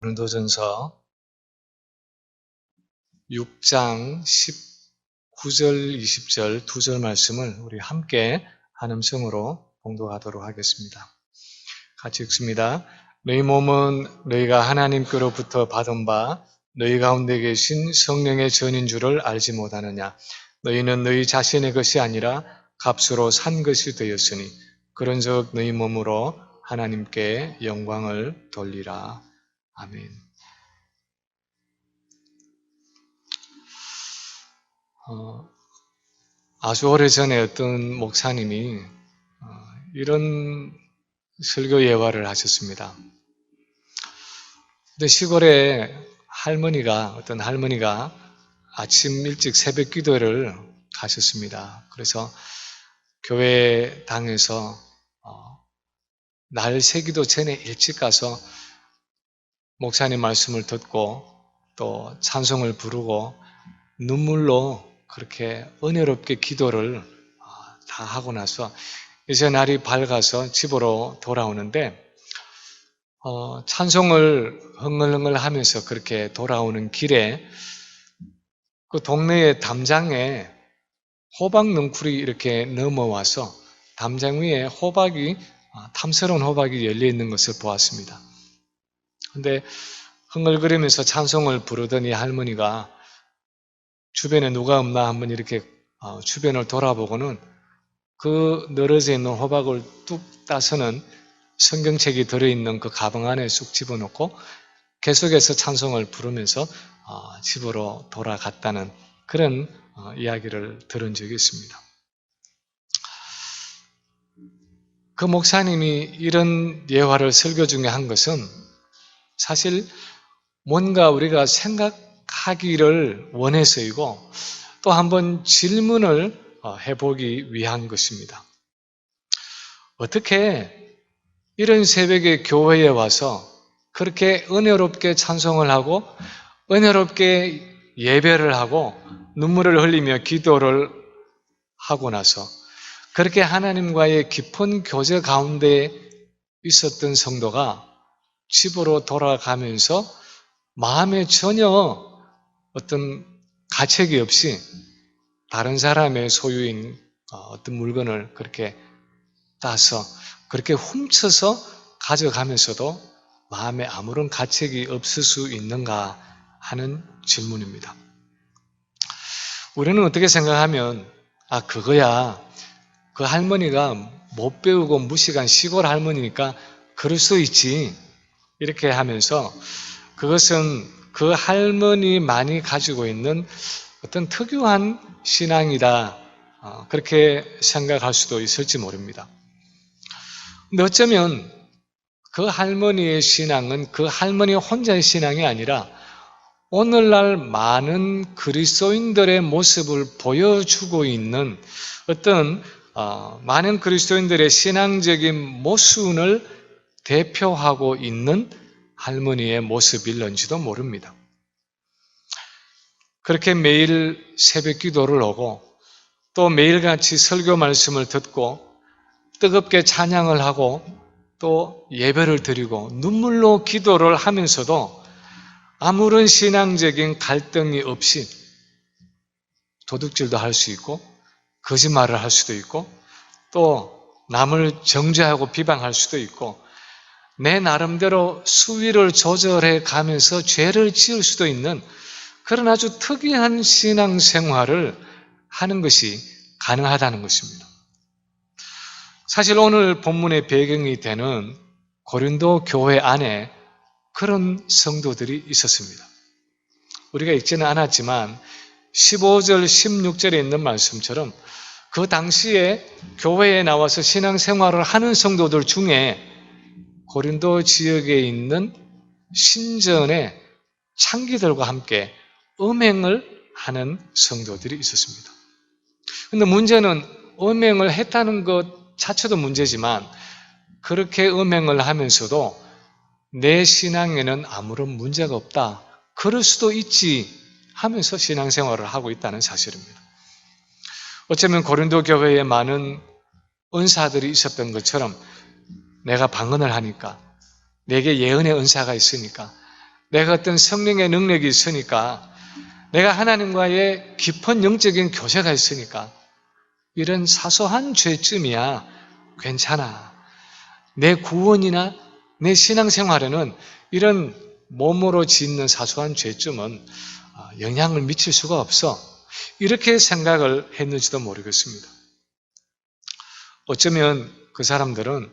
고린도전서 6장 19절, 20절 두 절 말씀을 우리 함께 한 음성으로 봉독하도록 하겠습니다. 같이 읽습니다. 너희 몸은 너희가 하나님께로부터 받은 바 너희 가운데 계신 성령의 전인 줄을 알지 못하느냐. 너희는 너희 자신의 것이 아니라 값으로 산 것이 되었으니 그런즉 너희 몸으로 하나님께 영광을 돌리라. 아멘. 아주 오래전에 어떤 목사님이 이런 설교 예화를 하셨습니다. 근데 시골에 어떤 할머니가 아침 일찍 새벽 기도를 가셨습니다. 그래서 교회 당에서 날 새기도 전에 일찍 가서 목사님 말씀을 듣고 또 찬송을 부르고 눈물로 그렇게 은혜롭게 기도를 다 하고 나서 이제 날이 밝아서 집으로 돌아오는데 찬송을 흥얼흥얼 하면서 그렇게 돌아오는 길에 그 동네의 담장에 호박 넝쿨이 이렇게 넘어와서 담장 위에 탐스러운 호박이 열려 있는 것을 보았습니다. 근데 흥얼거리면서 찬송을 부르더니 할머니가 주변에 누가 없나 한번 이렇게 주변을 돌아보고는 그 늘어져 있는 호박을 뚝 따서는 성경책이 들어있는 그 가방 안에 쑥 집어넣고 계속해서 찬송을 부르면서 집으로 돌아갔다는 그런 이야기를 들은 적이 있습니다. 그 목사님이 이런 예화를 설교 중에 한 것은 사실 뭔가 우리가 생각하기를 원해서이고 또 한번 질문을 해보기 위한 것입니다. 어떻게 이런 새벽에 교회에 와서 그렇게 은혜롭게 찬송을 하고 은혜롭게 예배를 하고 눈물을 흘리며 기도를 하고 나서 그렇게 하나님과의 깊은 교제 가운데 있었던 성도가 집으로 돌아가면서 마음에 전혀 어떤 가책이 없이 다른 사람의 소유인 어떤 물건을 그렇게 따서 그렇게 훔쳐서 가져가면서도 마음에 아무런 가책이 없을 수 있는가 하는 질문입니다. 우리는 어떻게 생각하면 그거야 그 할머니가 못 배우고 무식한 시골 할머니니까 그럴 수 있지 이렇게 하면서 그것은 그 할머니만이 가지고 있는 어떤 특유한 신앙이다 그렇게 생각할 수도 있을지 모릅니다. 근데 어쩌면 그 할머니의 신앙은 그 할머니 혼자의 신앙이 아니라 오늘날 많은 그리스도인들의 모습을 보여주고 있는 어떤 많은 그리스도인들의 신앙적인 모순을 대표하고 있는 할머니의 모습일런지도 모릅니다. 그렇게 매일 새벽 기도를 하고 또 매일같이 설교 말씀을 듣고 뜨겁게 찬양을 하고 또 예배를 드리고 눈물로 기도를 하면서도 아무런 신앙적인 갈등이 없이 도둑질도 할 수 있고 거짓말을 할 수도 있고 또 남을 정죄하고 비방할 수도 있고 내 나름대로 수위를 조절해 가면서 죄를 지을 수도 있는 그런 아주 특이한 신앙생활을 하는 것이 가능하다는 것입니다. 사실 오늘 본문의 배경이 되는 고린도 교회 안에 그런 성도들이 있었습니다. 우리가 읽지는 않았지만 15절, 16절에 있는 말씀처럼 그 당시에 교회에 나와서 신앙생활을 하는 성도들 중에 고린도 지역에 있는 신전의 창기들과 함께 음행을 하는 성도들이 있었습니다. 그런데 문제는 음행을 했다는 것 자체도 문제지만 그렇게 음행을 하면서도 내 신앙에는 아무런 문제가 없다. 그럴 수도 있지 하면서 신앙생활을 하고 있다는 사실입니다. 어쩌면 고린도 교회에 많은 은사들이 있었던 것처럼 내가 방언을 하니까 내게 예언의 은사가 있으니까 내가 어떤 성령의 능력이 있으니까, 내가 하나님과의 깊은 영적인 교제가 있으니까, 이런 사소한 죄쯤이야 괜찮아. 내 구원이나 내 신앙생활에는 이런 몸으로 짓는 사소한 죄쯤은 영향을 미칠 수가 없어. 이렇게 생각을 했는지도 모르겠습니다. 어쩌면 그 사람들은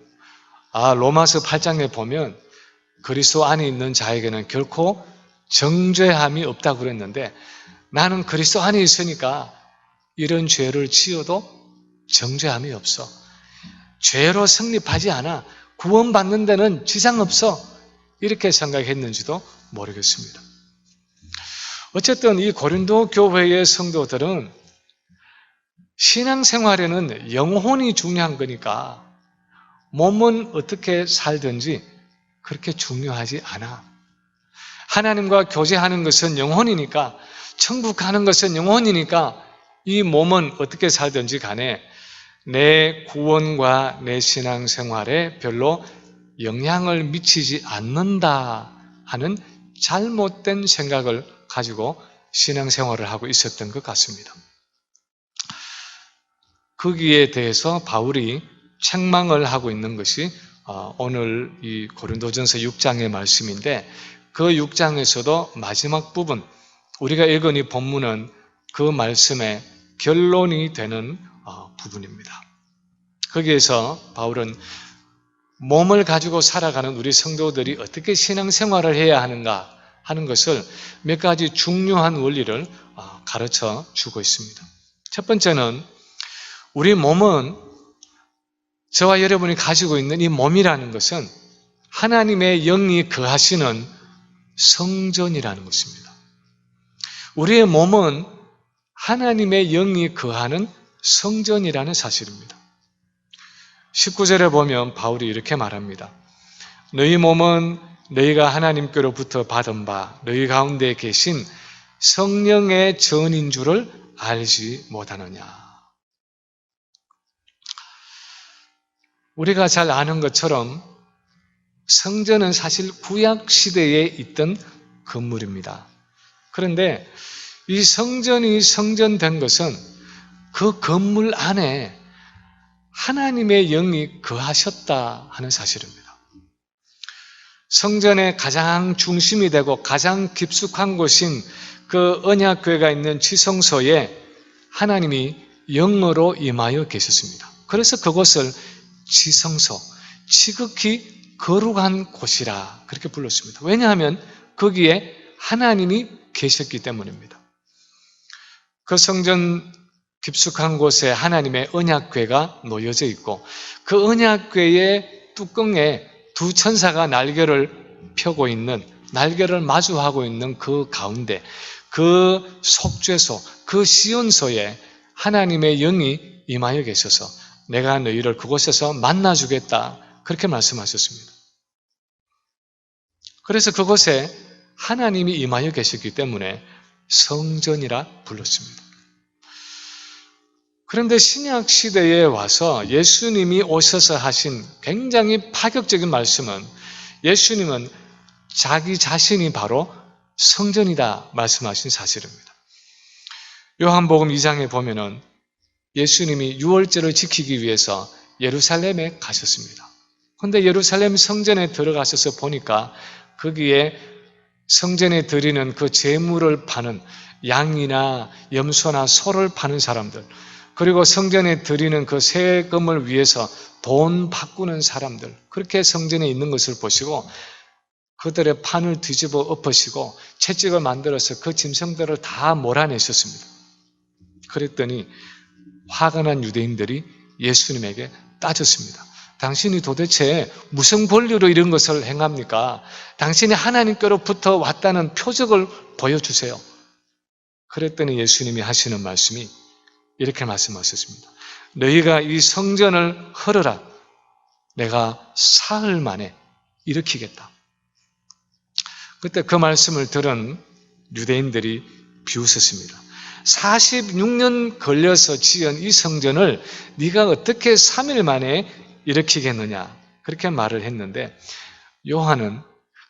로마서 8장에 보면 그리스도 안에 있는 자에게는 결코 정죄함이 없다고 그랬는데, 나는 그리스도 안에 있으니까 이런 죄를 지어도 정죄함이 없어. 죄로 성립하지 않아. 구원받는 데는 지장 없어. 이렇게 생각했는지도 모르겠습니다. 어쨌든 이 고린도 교회의 성도들은 신앙생활에는 영혼이 중요한 거니까 몸은 어떻게 살든지 그렇게 중요하지 않아. 하나님과 교제하는 것은 영혼이니까, 천국 가는 것은 영혼이니까 이 몸은 어떻게 살든지 간에 내 구원과 내 신앙생활에 별로 영향을 미치지 않는다 하는 잘못된 생각을 가지고 신앙생활을 하고 있었던 것 같습니다. 거기에 대해서 바울이 책망을 하고 있는 것이 오늘 이 고린도전서 6장의 말씀인데, 그 6장에서도 마지막 부분, 우리가 읽은 이 본문은 그 말씀의 결론이 되는 부분입니다. 거기에서 바울은 몸을 가지고 살아가는 우리 성도들이 어떻게 신앙생활을 해야 하는가 하는 것을 몇 가지 중요한 원리를 가르쳐 주고 있습니다. 첫 번째는 우리 몸은, 저와 여러분이 가지고 있는 이 몸이라는 것은 하나님의 영이 거하시는 성전이라는 것입니다. 우리의 몸은 하나님의 영이 거하는 성전이라는 사실입니다. 19절에 보면 바울이 이렇게 말합니다. 너희 몸은 너희가 하나님께로부터 받은 바 너희 가운데 계신 성령의 전인 줄을 알지 못하느냐. 우리가 잘 아는 것처럼 성전은 사실 구약 시대에 있던 건물입니다. 그런데 이 성전이 성전된 것은 그 건물 안에 하나님의 영이 거하셨다 하는 사실입니다. 성전의 가장 중심이 되고 가장 깊숙한 곳인 그 언약궤가 있는 지성소에 하나님이 영으로 임하여 계셨습니다. 그래서 그곳을 지성소, 지극히 거룩한 곳이라 그렇게 불렀습니다. 왜냐하면 거기에 하나님이 계셨기 때문입니다. 그 성전 깊숙한 곳에 하나님의 언약궤가 놓여져 있고, 그 언약궤의 뚜껑에 두 천사가 날개를 펴고 있는, 날개를 마주하고 있는 그 가운데, 그 속죄소, 그 시온소에 하나님의 영이 임하여 계셔서 내가 너희를 그곳에서 만나주겠다 그렇게 말씀하셨습니다. 그래서 그곳에 하나님이 임하여 계셨기 때문에 성전이라 불렀습니다. 그런데 신약 시대에 와서 예수님이 오셔서 하신 굉장히 파격적인 말씀은, 예수님은 자기 자신이 바로 성전이다 말씀하신 사실입니다. 요한복음 2장에 보면은 예수님이 유월절을 지키기 위해서 예루살렘에 가셨습니다. 그런데 예루살렘 성전에 들어가셔서 보니까 거기에 성전에 드리는 그 제물을 파는, 양이나 염소나 소를 파는 사람들, 그리고 성전에 드리는 그 세금을 위해서 돈 바꾸는 사람들, 그렇게 성전에 있는 것을 보시고 그들의 판을 뒤집어 엎으시고 채찍을 만들어서 그 짐승들을 다 몰아내셨습니다. 그랬더니 화가 난 유대인들이 예수님에게 따졌습니다. 당신이 도대체 무슨 권리로 이런 것을 행합니까? 당신이 하나님께로부터 왔다는 표적을 보여주세요. 그랬더니 예수님이 하시는 말씀이 이렇게 말씀하셨습니다. 너희가 이 성전을 헐어라. 내가 사흘 만에 일으키겠다. 그때 그 말씀을 들은 유대인들이 비웃었습니다. 46년 걸려서 지은 이 성전을 네가 어떻게 3일 만에 일으키겠느냐, 그렇게 말을 했는데, 요한은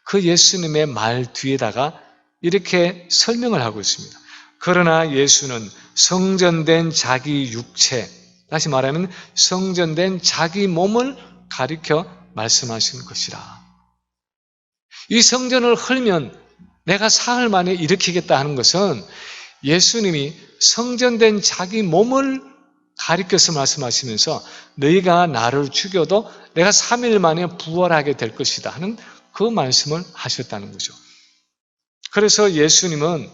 그 예수님의 말 뒤에다가 이렇게 설명을 하고 있습니다. 그러나 예수는 성전된 자기 육체, 다시 말하면 성전된 자기 몸을 가리켜 말씀하신 것이라. 이 성전을 헐면 내가 사흘 만에 일으키겠다 하는 것은 예수님이 성전된 자기 몸을 가리켜서 말씀하시면서 너희가 나를 죽여도 내가 3일 만에 부활하게 될 것이다 하는 그 말씀을 하셨다는 거죠. 그래서 예수님은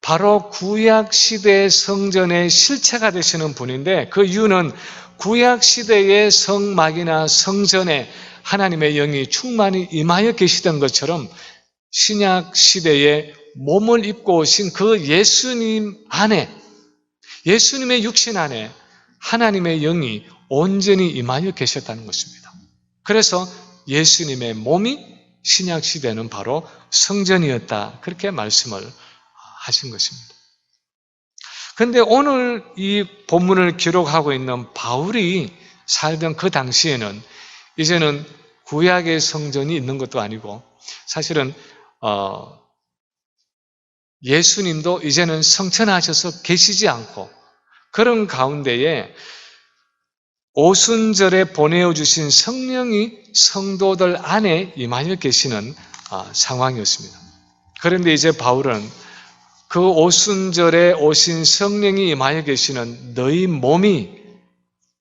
바로 구약시대의 성전의 실체가 되시는 분인데 그 이유는 구약시대의 성막이나 성전에 하나님의 영이 충만히 임하여 계시던 것처럼 신약시대에 몸을 입고 오신 그 예수님 안에, 예수님의 육신 안에 하나님의 영이 온전히 임하여 계셨다는 것입니다. 그래서 예수님의 몸이 신약시대는 바로 성전이었다. 그렇게 말씀을 하신 것입니다. 그런데 오늘 이 본문을 기록하고 있는 바울이 살던 그 당시에는 이제는 구약의 성전이 있는 것도 아니고 사실은 예수님도 이제는 성천하셔서 계시지 않고 그런 가운데에 오순절에 보내어주신 성령이 성도들 안에 임하여 계시는 상황이었습니다. 그런데 이제 바울은 그 오순절에 오신 성령이 임하여 계시는 너희 몸이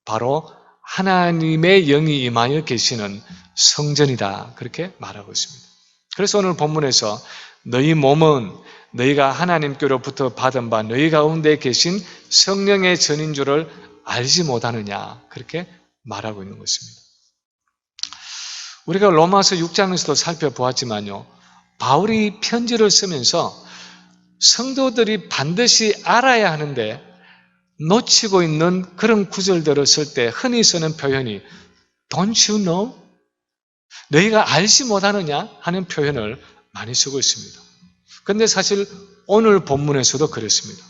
바로 하나님의 영이 임하여 계시는 성전이다. 그렇게 말하고 있습니다. 그래서 오늘 본문에서 너희 몸은 너희가 하나님께로부터 받은 바 너희 가운데 계신 성령의 전인 줄을 알지 못하느냐. 그렇게 말하고 있는 것입니다. 우리가 로마서 6장에서도 살펴보았지만요. 바울이 편지를 쓰면서 성도들이 반드시 알아야 하는데 놓치고 있는 그런 구절들을 쓸 때 흔히 쓰는 표현이 Don't you know? 너희가 알지 못하느냐 하는 표현을 많이 쓰고 있습니다. 그런데 사실 오늘 본문에서도 그렇습니다.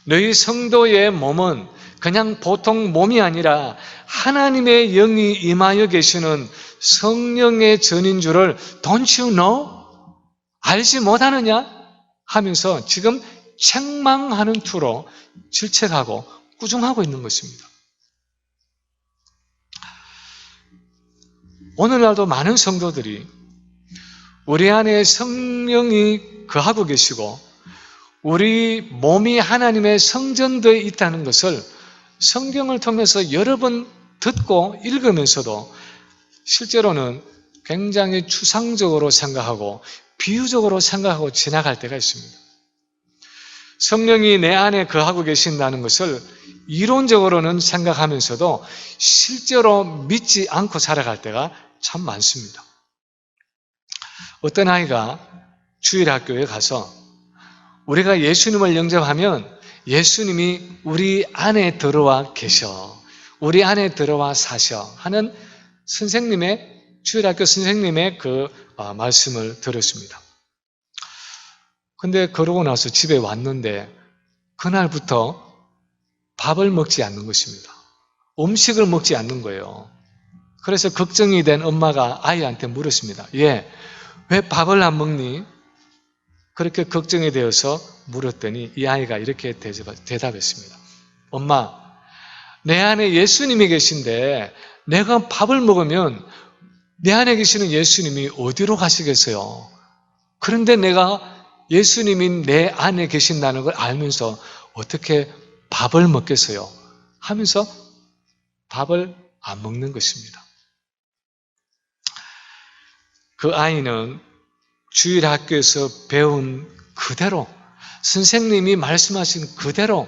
너희 성도의 몸은 그냥 보통 몸이 아니라 하나님의 영이 임하여 계시는 성령의 전인 줄을 Don't you know? 알지 못하느냐? 하면서 지금 책망하는 투로 질책하고 꾸중하고 있는 것입니다. 오늘날도 많은 성도들이 우리 안에 성령이 거하고 계시고 우리 몸이 하나님의 성전되어 있다는 것을 성경을 통해서 여러 번 듣고 읽으면서도 실제로는 굉장히 추상적으로 생각하고 비유적으로 생각하고 지나갈 때가 있습니다. 성령이 내 안에 거하고 계신다는 것을 이론적으로는 생각하면서도 실제로 믿지 않고 살아갈 때가 참 많습니다. 어떤 아이가 주일학교에 가서 우리가 예수님을 영접하면 예수님이 우리 안에 들어와 계셔, 우리 안에 들어와 사셔 하는 주일학교 선생님의 그 말씀을 들었습니다. 근데 그러고 나서 집에 왔는데 그날부터 밥을 먹지 않는 것입니다. 음식을 먹지 않는 거예요. 그래서 걱정이 된 엄마가 아이한테 물었습니다. 왜 밥을 안 먹니? 그렇게 걱정이 되어서 물었더니 이 아이가 이렇게 대답했습니다. 엄마, 내 안에 예수님이 계신데 내가 밥을 먹으면 내 안에 계시는 예수님이 어디로 가시겠어요? 그런데 내가 예수님이 내 안에 계신다는 걸 알면서 어떻게 밥을 먹겠어요? 하면서 밥을 안 먹는 것입니다. 그 아이는 주일학교에서 배운 그대로 선생님이 말씀하신 그대로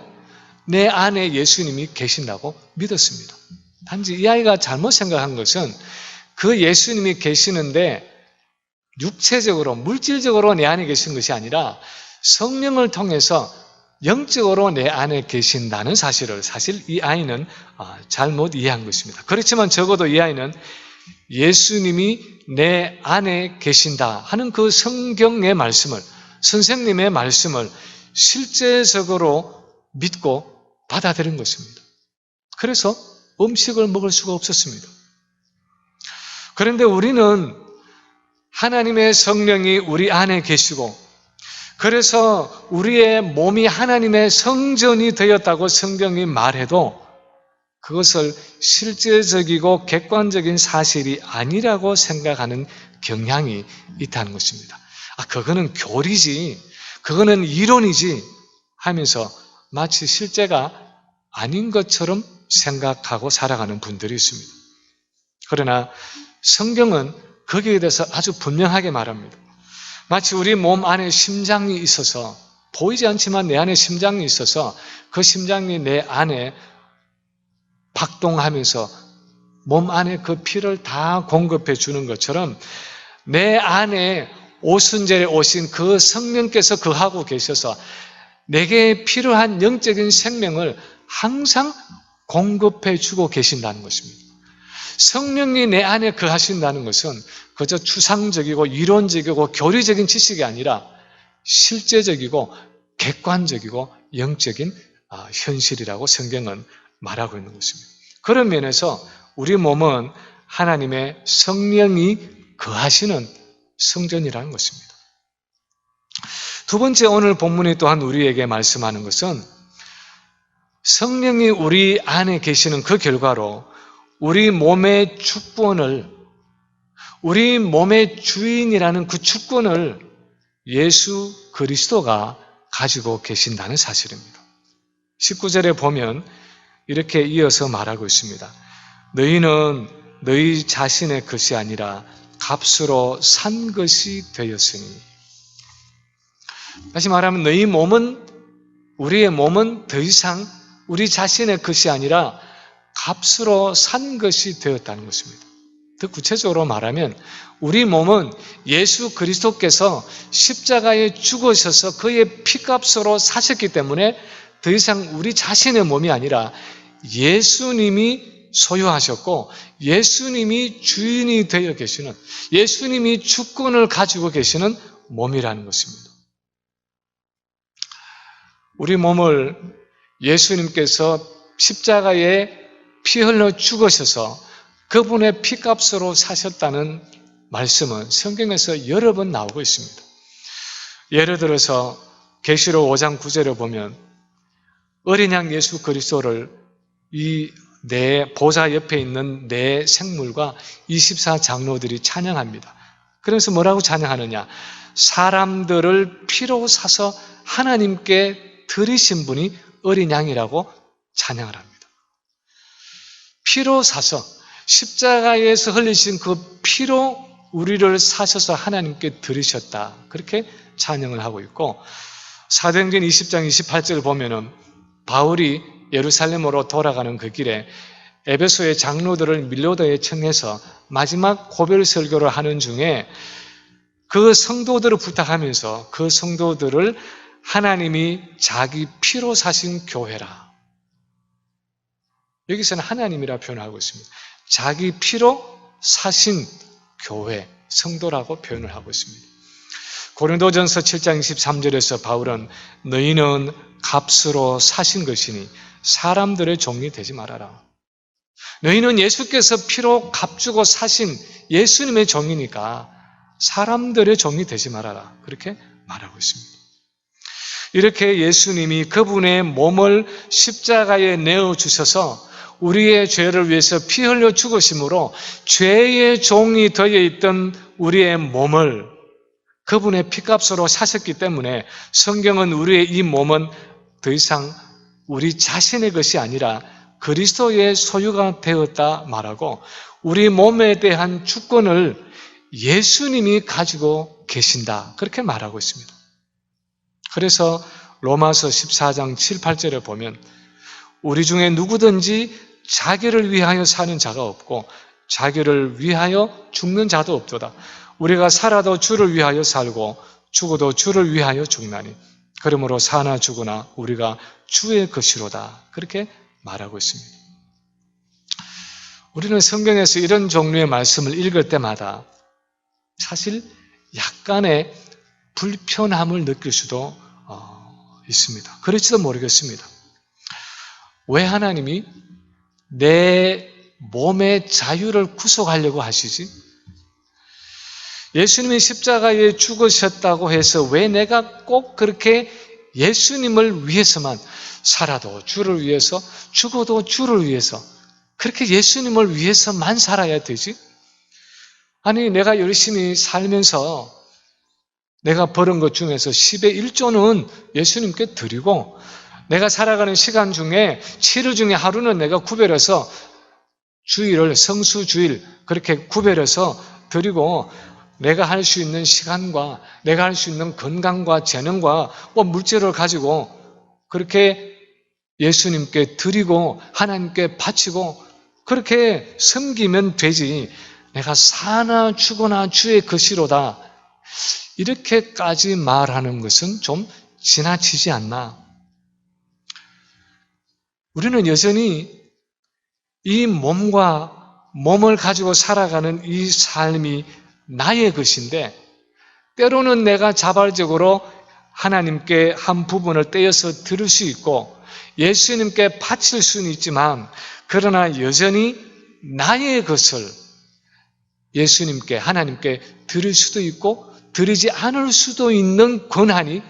내 안에 예수님이 계신다고 믿었습니다. 단지 이 아이가 잘못 생각한 것은 그 예수님이 계시는데 육체적으로 물질적으로 내 안에 계신 것이 아니라 성령을 통해서 영적으로 내 안에 계신다는 사실을 사실 이 아이는 잘못 이해한 것입니다. 그렇지만 적어도 이 아이는 예수님이 내 안에 계신다 하는 그 성경의 말씀을, 선생님의 말씀을 실제적으로 믿고 받아들인 것입니다. 그래서 음식을 먹을 수가 없었습니다. 그런데 우리는 하나님의 성령이 우리 안에 계시고, 그래서 우리의 몸이 하나님의 성전이 되었다고 성경이 말해도 그것을 실제적이고 객관적인 사실이 아니라고 생각하는 경향이 있다는 것입니다. 그거는 교리지, 그거는 이론이지 하면서 마치 실제가 아닌 것처럼 생각하고 살아가는 분들이 있습니다. 그러나 성경은 거기에 대해서 아주 분명하게 말합니다. 마치 우리 몸 안에 심장이 있어서, 보이지 않지만 내 안에 심장이 있어서 그 심장이 내 안에 박동하면서 몸 안에 그 피를 다 공급해 주는 것처럼 내 안에 오순절에 오신 그 성령께서 거하고 계셔서 내게 필요한 영적인 생명을 항상 공급해 주고 계신다는 것입니다. 성령이 내 안에 거하신다는 것은 그저 추상적이고 이론적이고 교리적인 지식이 아니라 실제적이고 객관적이고 영적인 현실이라고 성경은 말하고 있는 것입니다. 그런 면에서 우리 몸은 하나님의 성령이 거하시는 성전이라는 것입니다. 두 번째, 오늘 본문이 또한 우리에게 말씀하는 것은 성령이 우리 안에 계시는 그 결과로 우리 몸의 주권을, 우리 몸의 주인이라는 그 주권을 예수 그리스도가 가지고 계신다는 사실입니다. 19절에 보면 이렇게 이어서 말하고 있습니다. 너희는 너희 자신의 것이 아니라 값으로 산 것이 되었으니. 다시 말하면 너희 몸은, 우리의 몸은 더 이상 우리 자신의 것이 아니라 값으로 산 것이 되었다는 것입니다. 더 구체적으로 말하면 우리 몸은 예수 그리스도께서 십자가에 죽으셔서 그의 피값으로 사셨기 때문에 더 이상 우리 자신의 몸이 아니라 예수님이 소유하셨고 예수님이 주인이 되어 계시는, 예수님이 주권을 가지고 계시는 몸이라는 것입니다. 우리 몸을 예수님께서 십자가에 피 흘러 죽으셔서 그분의 피값으로 사셨다는 말씀은 성경에서 여러 번 나오고 있습니다. 예를 들어서 계시록 5장 9절에 보면 어린 양 예수 그리스도를 이 내 보좌 옆에 있는 내 생물과 24장로들이 찬양합니다. 그래서 뭐라고 찬양하느냐? 사람들을 피로 사서 하나님께 드리신 분이 어린 양이라고 찬양을 합니다. 피로 사서, 십자가에서 흘리신 그 피로 우리를 사셔서 하나님께 드리셨다, 그렇게 찬양을 하고 있고, 사도행전 20장 28절을 보면은 바울이 예루살렘으로 돌아가는 그 길에 에베소의 장로들을 밀로도에 청해서 마지막 고별 설교를 하는 중에 그 성도들을 부탁하면서 그 성도들을 하나님이 자기 피로 사신 교회라, 여기서는 하나님이라 표현하고 있습니다. 자기 피로 사신 교회, 성도라고 표현을 하고 있습니다. 고린도전서 7장 23절에서 바울은 너희는 값으로 사신 것이니 사람들의 종이 되지 말아라. 너희는 예수께서 피로 값주고 사신 예수님의 종이니까 사람들의 종이 되지 말아라, 그렇게 말하고 있습니다. 이렇게 예수님이 그분의 몸을 십자가에 내어주셔서 우리의 죄를 위해서 피 흘려 죽으심으로 죄의 종이 되어 있던 우리의 몸을 그분의 피값으로 사셨기 때문에 성경은 우리의 이 몸은 더 이상 우리 자신의 것이 아니라 그리스도의 소유가 되었다 말하고 우리 몸에 대한 주권을 예수님이 가지고 계신다, 그렇게 말하고 있습니다. 그래서 로마서 14장 7, 8절에 보면 우리 중에 누구든지 자기를 위하여 사는 자가 없고 자기를 위하여 죽는 자도 없도다. 우리가 살아도 주를 위하여 살고 죽어도 주를 위하여 죽나니 그러므로 사나 죽으나 우리가 주의 것이로다, 그렇게 말하고 있습니다. 우리는 성경에서 이런 종류의 말씀을 읽을 때마다 사실 약간의 불편함을 느낄 수도 있습니다. 그럴지도 모르겠습니다. 왜 하나님이 내 몸의 자유를 구속하려고 하시지? 예수님이 십자가에 죽으셨다고 해서 왜 내가 꼭 그렇게 예수님을 위해서만 살아도 주를 위해서, 죽어도 주를 위해서, 그렇게 예수님을 위해서만 살아야 되지? 아니, 내가 열심히 살면서 내가 벌은 것 중에서 10의 1조는 예수님께 드리고, 내가 살아가는 시간 중에 7일 중에 하루는 내가 구별해서 주일을 성수주일 그렇게 구별해서 드리고, 내가 할 수 있는 시간과 내가 할 수 있는 건강과 재능과 물질을 가지고 그렇게 예수님께 드리고 하나님께 바치고 그렇게 섬기면 되지, 내가 사나 죽거나 주의 것이로다 이렇게까지 말하는 것은 좀 지나치지 않나. 우리는 여전히 이 몸을 가지고 살아가는 이 삶이 나의 것인데, 때로는 내가 자발적으로 하나님께 한 부분을 떼어서 드릴 수 있고 예수님께 바칠 수는 있지만, 그러나 여전히 나의 것을 예수님께, 하나님께 드릴 수도 있고 드리지 않을 수도 있는 권한이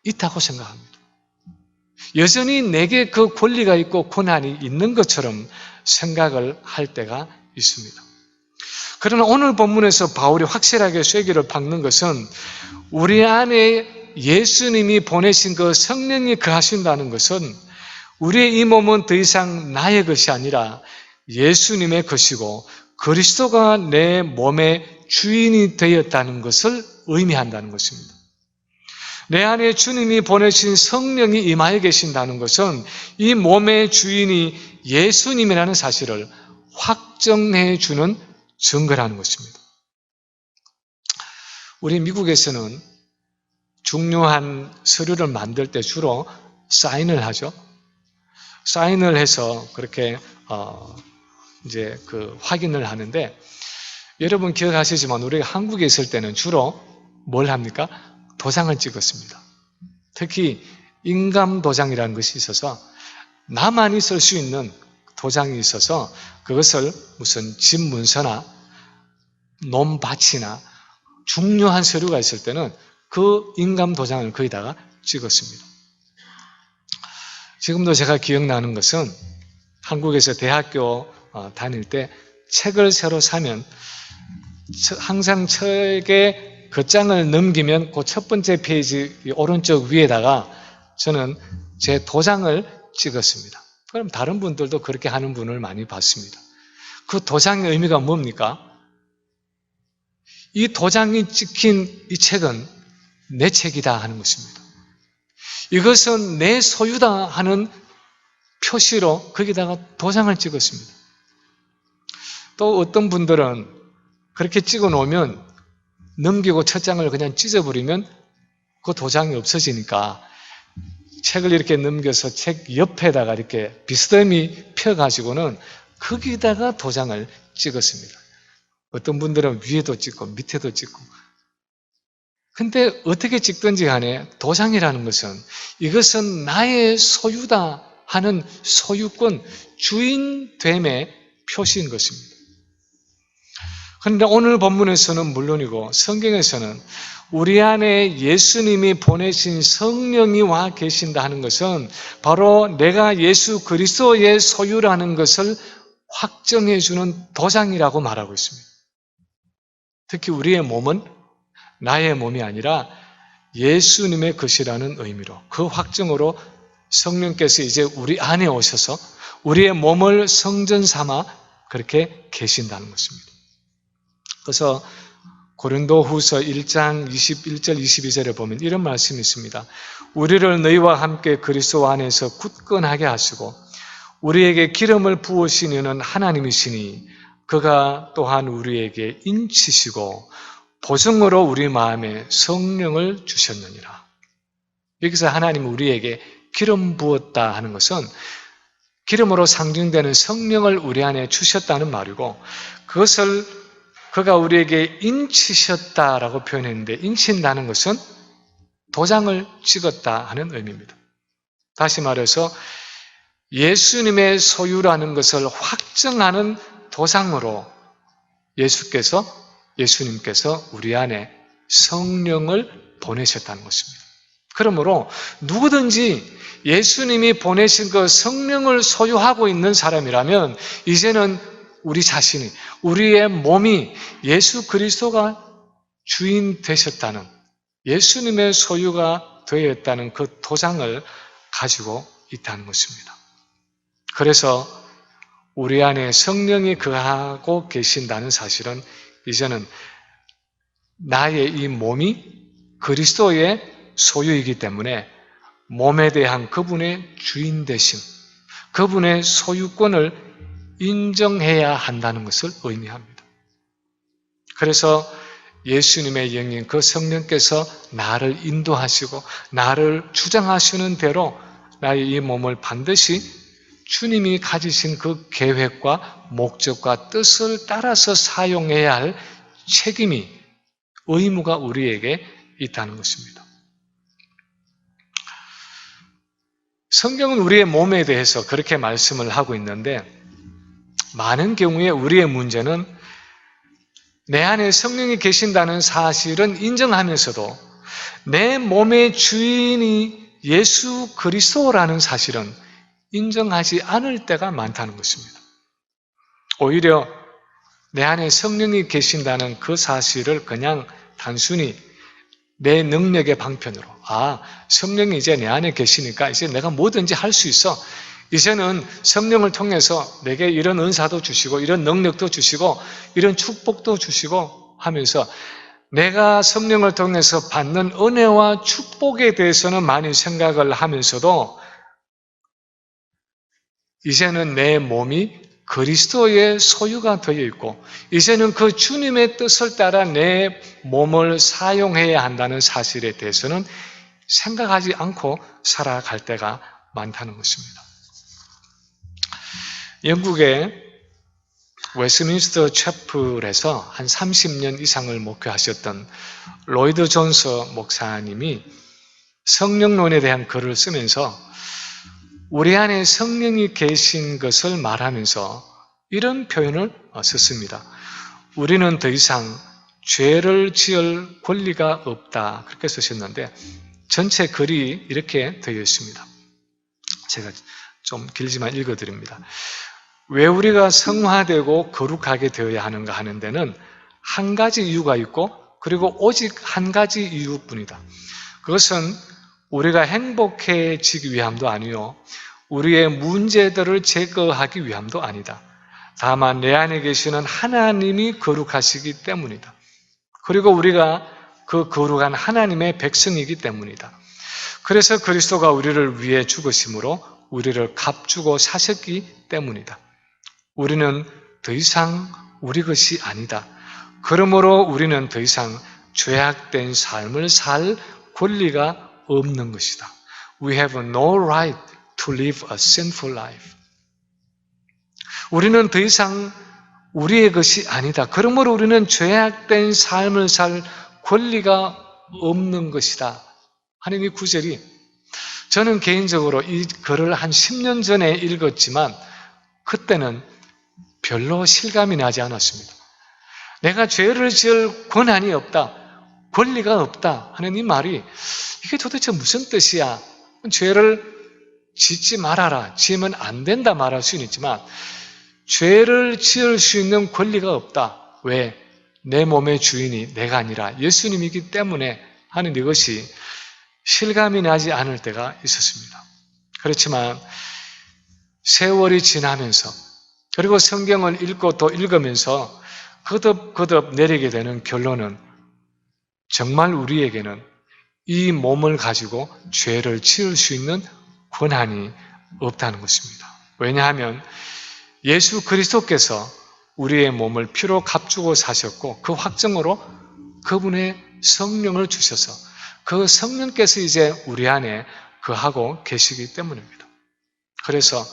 있다고 생각합니다. 여전히 내게 그 권리가 있고 권한이 있는 것처럼 생각을 할 때가 있습니다. 그러나 오늘 본문에서 바울이 확실하게 쐐기를 박는 것은, 우리 안에 예수님이 보내신 그 성령이 거하신다는 것은 우리의 이 몸은 더 이상 나의 것이 아니라 예수님의 것이고 그리스도가 내 몸의 주인이 되었다는 것을 의미한다는 것입니다. 내 안에 주님이 보내신 성령이 임하여 계신다는 것은 이 몸의 주인이 예수님이라는 사실을 확정해 주는 증거라는 것입니다. 우리 미국에서는 중요한 서류를 만들 때 주로 사인을 하죠. 사인을 해서 그렇게 이제 그 확인을 하는데, 여러분 기억하시지만 우리가 한국에 있을 때는 주로 뭘 합니까? 도장을 찍었습니다. 특히 인감 도장이라는 것이 있어서 나만이 쓸 수 있는 도장이 있어서 그것을 무슨 집 문서나 논밭이나 중요한 서류가 있을 때는 그 인감 도장을 거기다가 찍었습니다. 지금도 제가 기억나는 것은 한국에서 대학교 다닐 때 책을 새로 사면 항상 책에 겉장을 넘기면 그 첫 번째 페이지 오른쪽 위에다가 저는 제 도장을 찍었습니다. 그럼 다른 분들도 그렇게 하는 분을 많이 봤습니다. 그 도장의 의미가 뭡니까? 이 도장이 찍힌 이 책은 내 책이다 하는 것입니다. 이것은 내 소유다 하는 표시로 거기다가 도장을 찍었습니다. 또 어떤 분들은 그렇게 찍어 놓으면 넘기고 첫 장을 그냥 찢어버리면 그 도장이 없어지니까 책을 이렇게 넘겨서 책 옆에다가 이렇게 비스듬히 펴가지고는 거기다가 도장을 찍었습니다. 어떤 분들은 위에도 찍고 밑에도 찍고. 근데 어떻게 찍든지 간에 도장이라는 것은 이것은 나의 소유다 하는 소유권, 주인됨의 표시인 것입니다. 그런데 오늘 본문에서는 물론이고 성경에서는 우리 안에 예수님이 보내신 성령이 와 계신다 하는 것은 바로 내가 예수 그리스도의 소유라는 것을 확정해 주는 도장이라고 말하고 있습니다. 특히 우리의 몸은 나의 몸이 아니라 예수님의 것이라는 의미로, 그 확정으로 성령께서 이제 우리 안에 오셔서 우리의 몸을 성전 삼아 그렇게 계신다는 것입니다. 그래서 고린도후서 1장 21절 22절에 보면 이런 말씀이 있습니다. 우리를 너희와 함께 그리스도 안에서 굳건하게 하시고 우리에게 기름을 부으신 이는 하나님이시니 그가 또한 우리에게 인치시고 보증으로 우리 마음에 성령을 주셨느니라. 여기서 하나님은 우리에게 기름 부었다 하는 것은 기름으로 상징되는 성령을 우리 안에 주셨다는 말이고, 그것을 그가 우리에게 인치셨다라고 표현했는데, 인친다는 것은 도장을 찍었다 하는 의미입니다. 다시 말해서 예수님의 소유라는 것을 확정하는 도장으로 예수께서 예수님께서 우리 안에 성령을 보내셨다는 것입니다. 그러므로 누구든지 예수님이 보내신 그 성령을 소유하고 있는 사람이라면 이제는 우리 자신이, 우리의 몸이 예수 그리스도가 주인 되셨다는, 예수님의 소유가 되었다는 그 도장을 가지고 있다는 것입니다. 그래서 우리 안에 성령이 거하고 계신다는 사실은 이제는 나의 이 몸이 그리스도의 소유이기 때문에 몸에 대한 그분의 주인 되심, 그분의 소유권을 인정해야 한다는 것을 의미합니다. 그래서 예수님의 영인 그 성령께서 나를 인도하시고 나를 주장하시는 대로 나의 이 몸을 반드시 주님이 가지신 그 계획과 목적과 뜻을 따라서 사용해야 할 책임이, 의무가 우리에게 있다는 것입니다. 성경은 우리의 몸에 대해서 그렇게 말씀을 하고 있는데 많은 경우에 우리의 문제는 내 안에 성령이 계신다는 사실은 인정하면서도 내 몸의 주인이 예수 그리스도라는 사실은 인정하지 않을 때가 많다는 것입니다. 오히려 내 안에 성령이 계신다는 그 사실을 그냥 단순히 내 능력의 방편으로, 성령이 이제 내 안에 계시니까 이제 내가 뭐든지 할 수 있어. 이제는 성령을 통해서 내게 이런 은사도 주시고 이런 능력도 주시고 이런 축복도 주시고 하면서 내가 성령을 통해서 받는 은혜와 축복에 대해서는 많이 생각을 하면서도 이제는 내 몸이 그리스도의 소유가 되어 있고 이제는 그 주님의 뜻을 따라 내 몸을 사용해야 한다는 사실에 대해서는 생각하지 않고 살아갈 때가 많다는 것입니다. 영국의 웨스트민스터 채플에서 한 30년 이상을 목회하셨던 로이드 존스 목사님이 성령론에 대한 글을 쓰면서 우리 안에 성령이 계신 것을 말하면서 이런 표현을 썼습니다. 우리는 더 이상 죄를 지을 권리가 없다. 그렇게 쓰셨는데 전체 글이 이렇게 되어 있습니다. 제가 좀 길지만 읽어드립니다. 왜 우리가 성화되고 거룩하게 되어야 하는가 하는 데는 한 가지 이유가 있고 그리고 오직 한 가지 이유뿐이다. 그것은 우리가 행복해지기 위함도 아니요 우리의 문제들을 제거하기 위함도 아니다. 다만 내 안에 계시는 하나님이 거룩하시기 때문이다. 그리고 우리가 그 거룩한 하나님의 백성이기 때문이다. 그래서 그리스도가 우리를 위해 죽으심으로 우리를 값주고 사셨기 때문이다. 우리는 더 이상 우리 것이 아니다. 그러므로 우리는 더 이상 죄악된 삶을 살 권리가 없는 것이다. We have no right to live a sinful life. 우리는 더 이상 우리의 것이 아니다. 그러므로 우리는 죄악된 삶을 살 권리가 없는 것이다. 하는 이 구절이 저는 개인적으로 이 글을 한 10년 전에 읽었지만 그때는 별로 실감이 나지 않았습니다. 내가 죄를 지을 권한이 없다, 권리가 없다 하는 이 말이 이게 도대체 무슨 뜻이야? 죄를 짓지 말아라, 지으면 안 된다 말할 수는 있지만 죄를 지을 수 있는 권리가 없다. 왜? 내 몸의 주인이 내가 아니라 예수님이기 때문에 하는 이것이 실감이 나지 않을 때가 있었습니다. 그렇지만 세월이 지나면서 그리고 성경을 읽고 또 읽으면서 거듭 내리게 되는 결론은 정말 우리에게는 이 몸을 가지고 죄를 지을 수 있는 권한이 없다는 것입니다. 왜냐하면 예수 그리스도께서 우리의 몸을 피로 값주고 사셨고 그 확정으로 그분의 성령을 주셔서 그 성령께서 이제 우리 안에 거하고 계시기 때문입니다. 그래서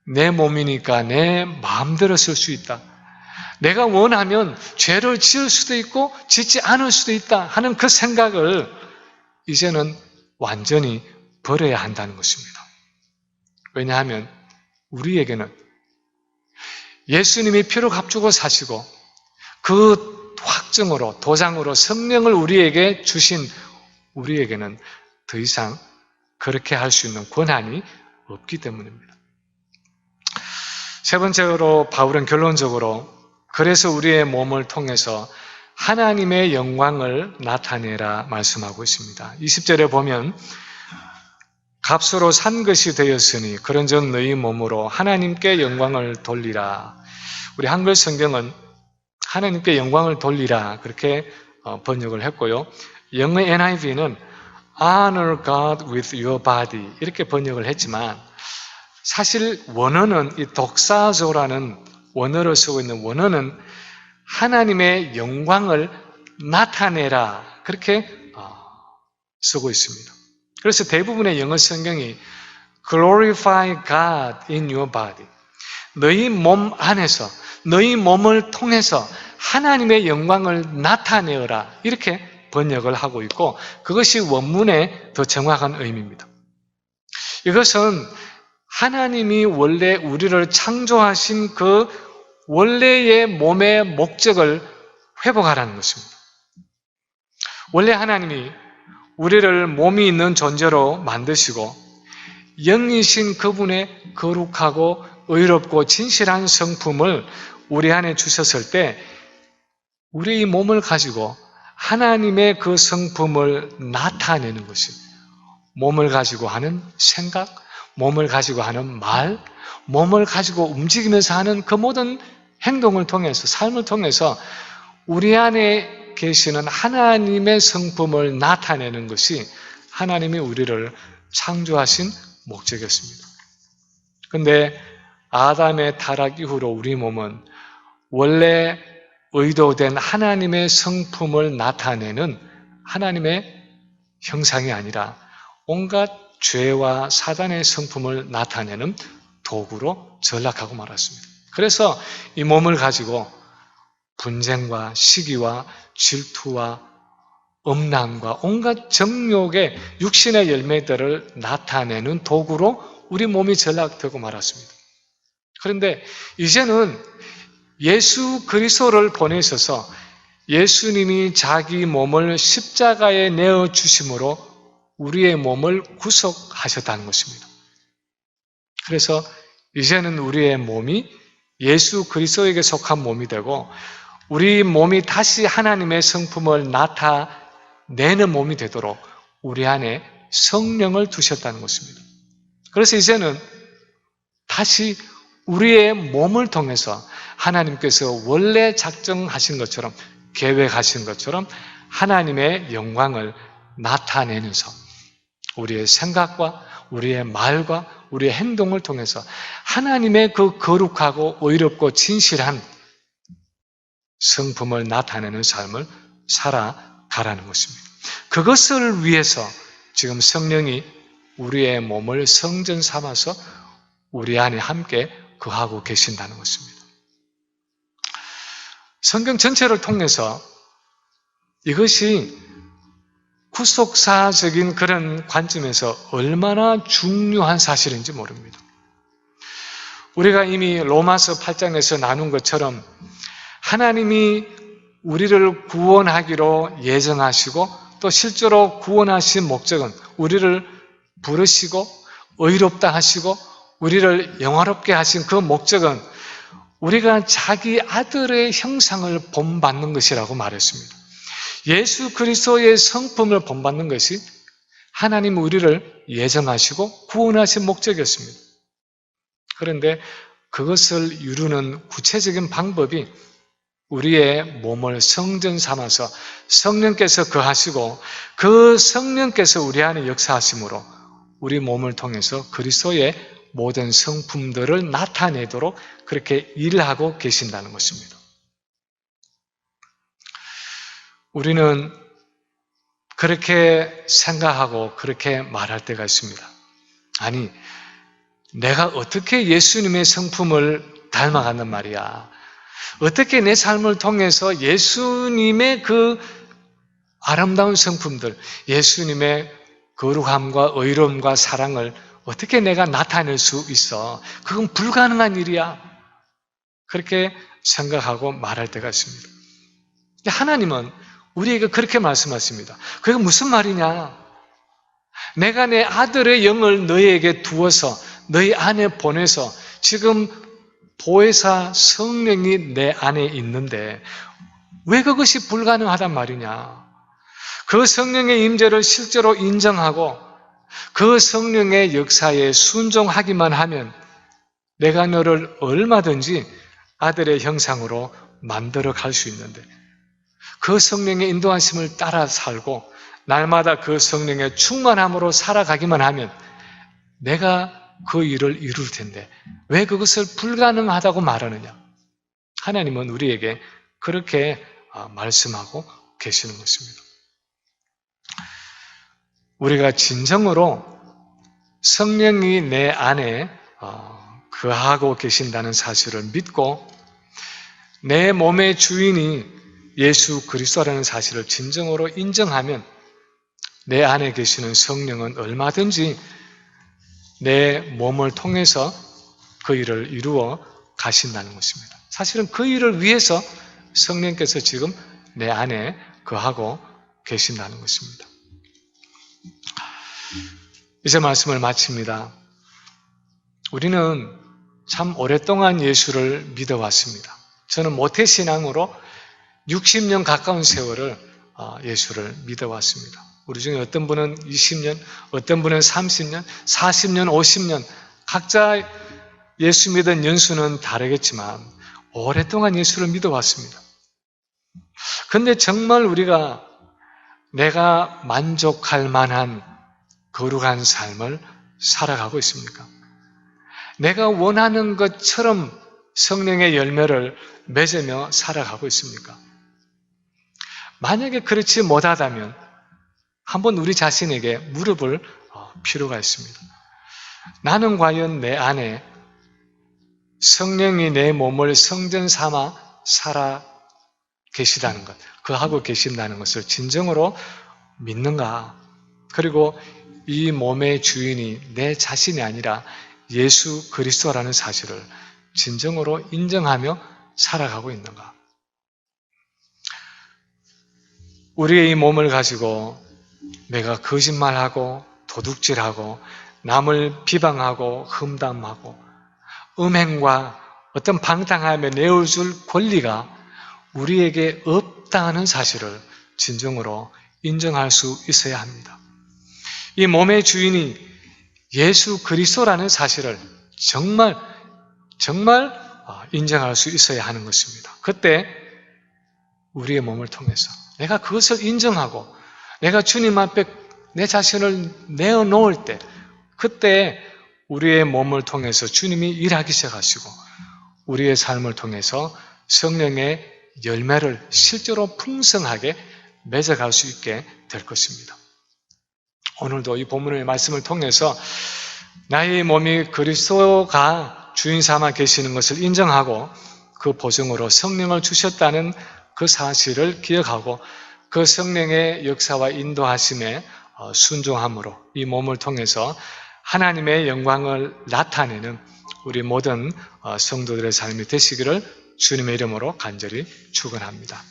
내 몸이니까 내 마음대로 쓸 수 있다. 내가 원하면 죄를 지을 수도 있고 짓지 않을 수도 있다 하는 그 생각을 이제는 완전히 버려야 한다는 것입니다. 왜냐하면 우리에게는 예수님이 피로 값주고 사시고 그 확증으로, 도장으로 성령을 우리에게 주신 우리에게는 더 이상 그렇게 할 수 있는 권한이 없기 때문입니다. 세 번째로 바울은 결론적으로 그래서 우리의 몸을 통해서 하나님의 영광을 나타내라 말씀하고 있습니다. 20절에 보면 값으로 산 것이 되었으니 그런즉 너희 몸으로 하나님께 영광을 돌리라. 우리 한글 성경은 하나님께 영광을 돌리라 그렇게 번역을 했고요. 영의 NIV는 Honor God with your body 이렇게 번역을 했지만 사실 원어는 이 독사조라는 원어를 쓰고 있는 원어는 하나님의 영광을 나타내라 그렇게 쓰고 있습니다. 그래서 대부분의 영어 성경이 Glorify God in your body 너희 몸 안에서 너희 몸을 통해서 하나님의 영광을 나타내어라 이렇게 번역을 하고 있고 그것이 원문의 더 정확한 의미입니다. 이것은 하나님이 원래 우리를 창조하신 그 원래의 몸의 목적을 회복하라는 것입니다. 원래 하나님이 우리를 몸이 있는 존재로 만드시고 영이신 그분의 거룩하고 의롭고 진실한 성품을 우리 안에 주셨을 때 우리 몸을 가지고 하나님의 그 성품을 나타내는 것이 몸을 가지고 하는 생각, 몸을 가지고 하는 말, 몸을 가지고 움직이면서 하는 그 모든 행동을 통해서 삶을 통해서 우리 안에 계시는 하나님의 성품을 나타내는 것이 하나님이 우리를 창조하신 목적이었습니다. 그런데 아담의 타락 이후로 우리 몸은 원래 의도된 하나님의 성품을 나타내는 하나님의 형상이 아니라 온갖 죄와 사단의 성품을 나타내는 도구로 전락하고 말았습니다. 그래서 이 몸을 가지고 분쟁과 시기와 질투와 음란과 온갖 정욕의 육신의 열매들을 나타내는 도구로 우리 몸이 전락되고 말았습니다. 그런데 이제는 예수 그리스도를 보내셔서 예수님이 자기 몸을 십자가에 내어주심으로 우리의 몸을 구속하셨다는 것입니다. 그래서 이제는 우리의 몸이 예수 그리스도에게 속한 몸이 되고 우리 몸이 다시 하나님의 성품을 나타내는 몸이 되도록 우리 안에 성령을 두셨다는 것입니다. 그래서 이제는 다시 우리의 몸을 통해서 하나님께서 원래 작정하신 것처럼 계획하신 것처럼 하나님의 영광을 나타내면서 우리의 생각과 우리의 말과 우리의 행동을 통해서 하나님의 그 거룩하고 의롭고 진실한 성품을 나타내는 삶을 살아가라는 것입니다. 그것을 위해서 지금 성령이 우리의 몸을 성전 삼아서 우리 안에 함께 거하고 계신다는 것입니다. 성경 전체를 통해서 이것이 구속사적인 그런 관점에서 얼마나 중요한 사실인지 모릅니다. 우리가 이미 로마서 8장에서 나눈 것처럼 하나님이 우리를 구원하기로 예정하시고 또 실제로 구원하신 목적은 우리를 부르시고 의롭다 하시고 우리를 영화롭게 하신 그 목적은 우리가 자기 아들의 형상을 본받는 것이라고 말했습니다. 예수 그리스도의 성품을 본받는 것이 하나님 우리를 예정하시고 구원하신 목적이었습니다. 그런데 그것을 이루는 구체적인 방법이 우리의 몸을 성전 삼아서 성령께서 거하시고 그 성령께서 우리 안에 역사하심으로 우리 몸을 통해서 그리스도의 모든 성품들을 나타내도록 그렇게 일하고 계신다는 것입니다. 우리는 그렇게 생각하고 그렇게 말할 때가 있습니다. 아니, 내가 어떻게 예수님의 성품을 닮아간단 말이야. 어떻게 내 삶을 통해서 예수님의 그 아름다운 성품들, 예수님의 거룩함과 의로움과 사랑을 어떻게 내가 나타낼 수 있어? 그건 불가능한 일이야. 그렇게 생각하고 말할 때가 있습니다. 하나님은 우리에게 그렇게 말씀하십니다. 그게 무슨 말이냐? 내가 내 아들의 영을 너희에게 두어서 너희 안에 보내서 지금 보혜사 성령이 내 안에 있는데 왜 그것이 불가능하단 말이냐? 그 성령의 임재를 실제로 인정하고 그 성령의 역사에 순종하기만 하면 내가 너를 얼마든지 아들의 형상으로 만들어 갈 수 있는데 그 성령의 인도하심을 따라 살고 날마다 그 성령의 충만함으로 살아가기만 하면 내가 그 일을 이룰 텐데 왜 그것을 불가능하다고 말하느냐? 하나님은 우리에게 그렇게 말씀하고 계시는 것입니다. 우리가 진정으로 성령이 내 안에 거하고 계신다는 사실을 믿고 내 몸의 주인이 예수 그리스도라는 사실을 진정으로 인정하면 내 안에 계시는 성령은 얼마든지 내 몸을 통해서 그 일을 이루어 가신다는 것입니다. 사실은 그 일을 위해서 성령께서 지금 내 안에 거하고 계신다는 것입니다. 이제 말씀을 마칩니다. 우리는 참 오랫동안 예수를 믿어왔습니다. 저는 모태신앙으로 60년 가까운 세월을 예수를 믿어왔습니다. 우리 중에 어떤 분은 20년, 어떤 분은 30년, 40년, 50년 각자 예수 믿은 연수는 다르겠지만 오랫동안 예수를 믿어왔습니다. 그런데 정말 우리가 내가 만족할 만한 거룩한 삶을 살아가고 있습니까? 내가 원하는 것처럼 성령의 열매를 맺으며 살아가고 있습니까? 만약에 그렇지 못하다면 한번 우리 자신에게 물어볼 필요가 있습니다. 나는 과연 내 안에 성령이 내 몸을 성전 삼아 살아 계시다는 것, 그하고 계신다는 것을 진정으로 믿는가? 그리고 이 몸의 주인이 내 자신이 아니라 예수 그리스도라는 사실을 진정으로 인정하며 살아가고 있는가? 우리의 이 몸을 가지고 내가 거짓말하고 도둑질하고 남을 비방하고 험담하고 음행과 어떤 방탕함에 내어줄 권리가 우리에게 없다는 사실을 진정으로 인정할 수 있어야 합니다. 이 몸의 주인이 예수 그리스도라는 사실을 정말 인정할 수 있어야 하는 것입니다. 그때 우리의 몸을 통해서 내가 그것을 인정하고 내가 주님 앞에 내 자신을 내어놓을 때 그때 우리의 몸을 통해서 주님이 일하기 시작하시고 우리의 삶을 통해서 성령의 열매를 실제로 풍성하게 맺어갈 수 있게 될 것입니다. 오늘도 이 본문의 말씀을 통해서 나의 몸이 그리스도가 주인 삼아 계시는 것을 인정하고 그 보증으로 성령을 주셨다는 그 사실을 기억하고 그 성령의 역사와 인도하심에 순종함으로 이 몸을 통해서 하나님의 영광을 나타내는 우리 모든 성도들의 삶이 되시기를 주님의 이름으로 간절히 축원합니다.